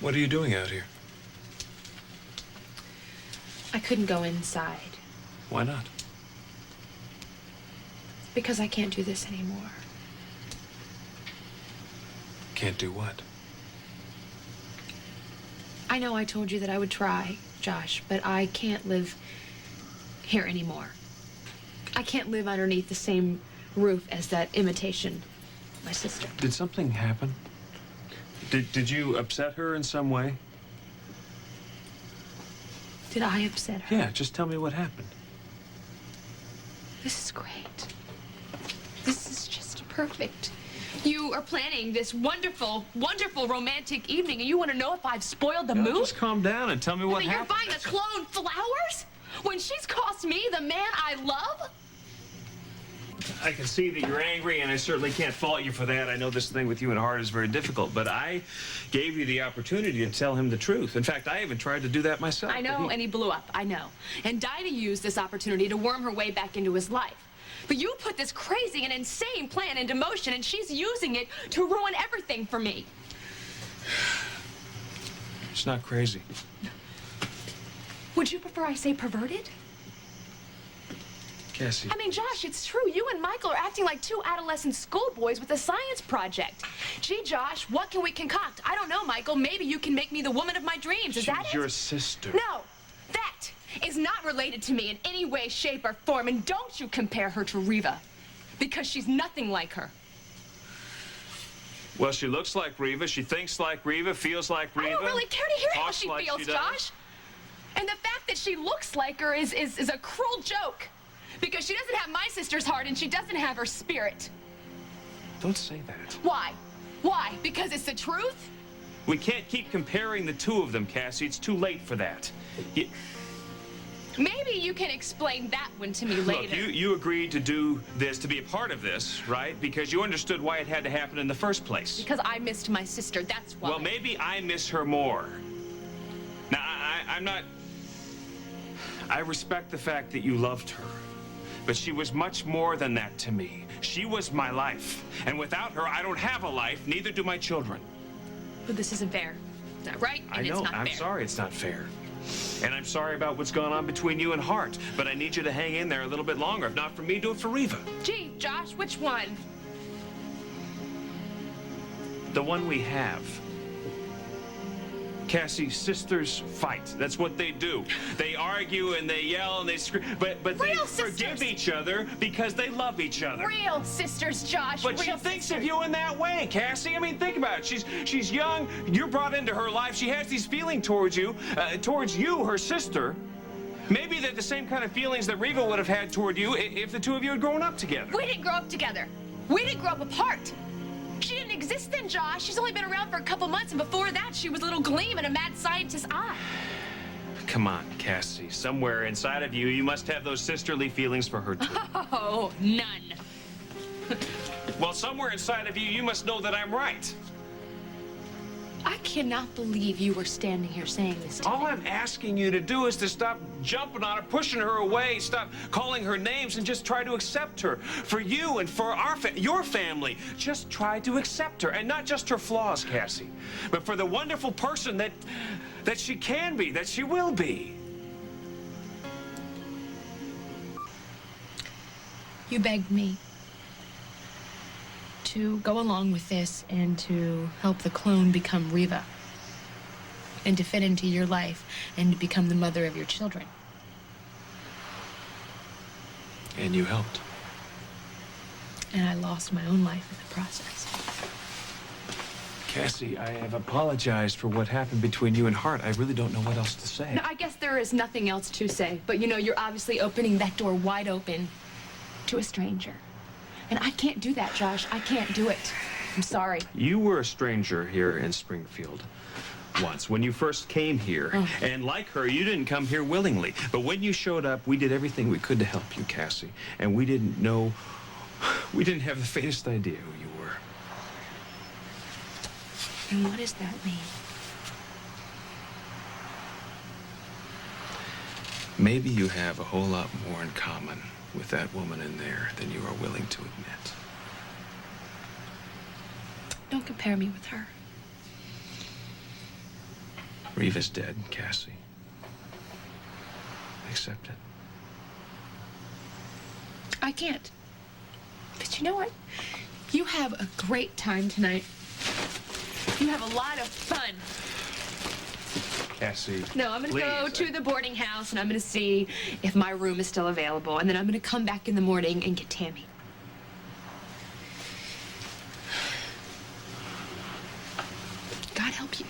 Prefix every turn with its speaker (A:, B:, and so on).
A: What are you doing out here?
B: I couldn't go inside.
A: Why not?
B: Because I can't do this anymore.
A: Can't do what?
B: I know I told you that I would try, Josh, but I can't live here anymore. I can't live underneath the same roof as that imitation, my sister.
A: Did something happen? Did you upset her in some way?
B: Did I upset her?
A: Yeah, just tell me what happened.
B: This is great. This is just perfect. You are planning this wonderful, wonderful romantic evening, and you want to know if I've spoiled the mood?
A: Just calm down and tell me what happened.
B: You're buying a clone flowers? When she's cost me the man I love?
A: I can see that you're angry, and I certainly can't fault you for that. I know this thing with you and Hart is very difficult, but I gave you the opportunity to tell him the truth. In fact, I even tried to do that myself.
B: I know, and he blew up. I know. And Dinah used this opportunity to worm her way back into his life. But you put this crazy and insane plan into motion, and she's using it to ruin everything for me.
A: It's not crazy.
B: Would you prefer I say perverted?
A: Cassie.
B: I mean, Josh, it's true. You and Michael are acting like two adolescent schoolboys with a science project. Gee, Josh, what can we concoct? I don't know, Michael. Maybe you can make me the woman of my dreams. Is that it?
A: She's your sister.
B: No, that is not related to me in any way, shape, or form. And don't you compare her to Reva, because she's nothing like her.
A: Well, she looks like Reva. She thinks like Reva, feels like Reva.
B: I don't really care to hear how she
A: like
B: feels,
A: she does.
B: Josh. And the fact that she looks like her is a cruel joke. Because she doesn't have my sister's heart, and she doesn't have her spirit.
A: Don't say that.
B: Why? Why? Because it's the truth?
A: We can't keep comparing the two of them, Cassie. It's too late for that.
B: Maybe you can explain that one to me later.
A: Look, you agreed to do this, to be a part of this, right? Because you understood why it had to happen in the first place.
B: Because I missed my sister, that's why.
A: Well, maybe I miss her more. Now, I'm not... I respect the fact that you loved her. But she was much more than that to me. She was my life. And without her, I don't have a life, neither do my children.
B: But this isn't fair. Is that right?
A: I know. I'm sorry it's not fair. And I'm sorry about what's gone on between you and Hart. But I need you to hang in there a little bit longer. If not for me, do it for Reva.
B: Gee, Josh, which one?
A: The one we have. Cassie, sisters fight. That's what they do. They argue and they yell and they scream, but they forgive each other because they love each other.
B: Real sisters, Josh.
A: But she thinks of you in that way, Cassie. I mean, think about it. She's young. You're brought into her life. She has these feelings towards you, her sister. Maybe they're the same kind of feelings that Reva would have had toward you if the two of you had grown up together.
B: We didn't grow up together. We didn't grow up apart. She didn't exist then, Josh. She's only been around for a couple months, and before that, she was a little gleam in a mad scientist's eye.
A: Come on, Cassie. Somewhere inside of you, you must have those sisterly feelings for her, too.
B: Oh, none.
A: Well, somewhere inside of you, you must know that I'm right.
B: I cannot believe you were standing here saying this to me.
A: All I'm asking you to do is to stop jumping on her, pushing her away, stop calling her names, and just try to accept her. For you and for your family, just try to accept her. And not just her flaws, Cassie, but for the wonderful person that she can be, that she will be.
B: You begged me to go along with this and to help the clone become Reva and to fit into your life and to become the mother of your children.
A: And you helped.
B: And I lost my own life in the process.
A: Cassie, I have apologized for what happened between you and Hart. I really don't know what else to say.
B: No, I guess there is nothing else to say, but you know, you're obviously opening that door wide open to a stranger. And I can't do that, Josh. I can't do it. I'm sorry.
A: You were a stranger here in Springfield once when you first came here.
B: Oh.
A: And like her, you didn't come here willingly. But when you showed up, we did everything we could to help you, Cassie. And we didn't have the faintest idea who you were.
B: And what does that mean?
A: Maybe you have a whole lot more in common with that woman in there than you are willing to admit.
B: Don't compare me with her.
A: Reva's dead, Cassie. Accept it.
B: I can't. But you know what? You have a great time tonight. You have a lot of fun.
A: Cassie,
B: No, I'm going to go to the boarding house, and I'm going to see if my room is still available. And then I'm going to come back in the morning and get Tammy. God help you.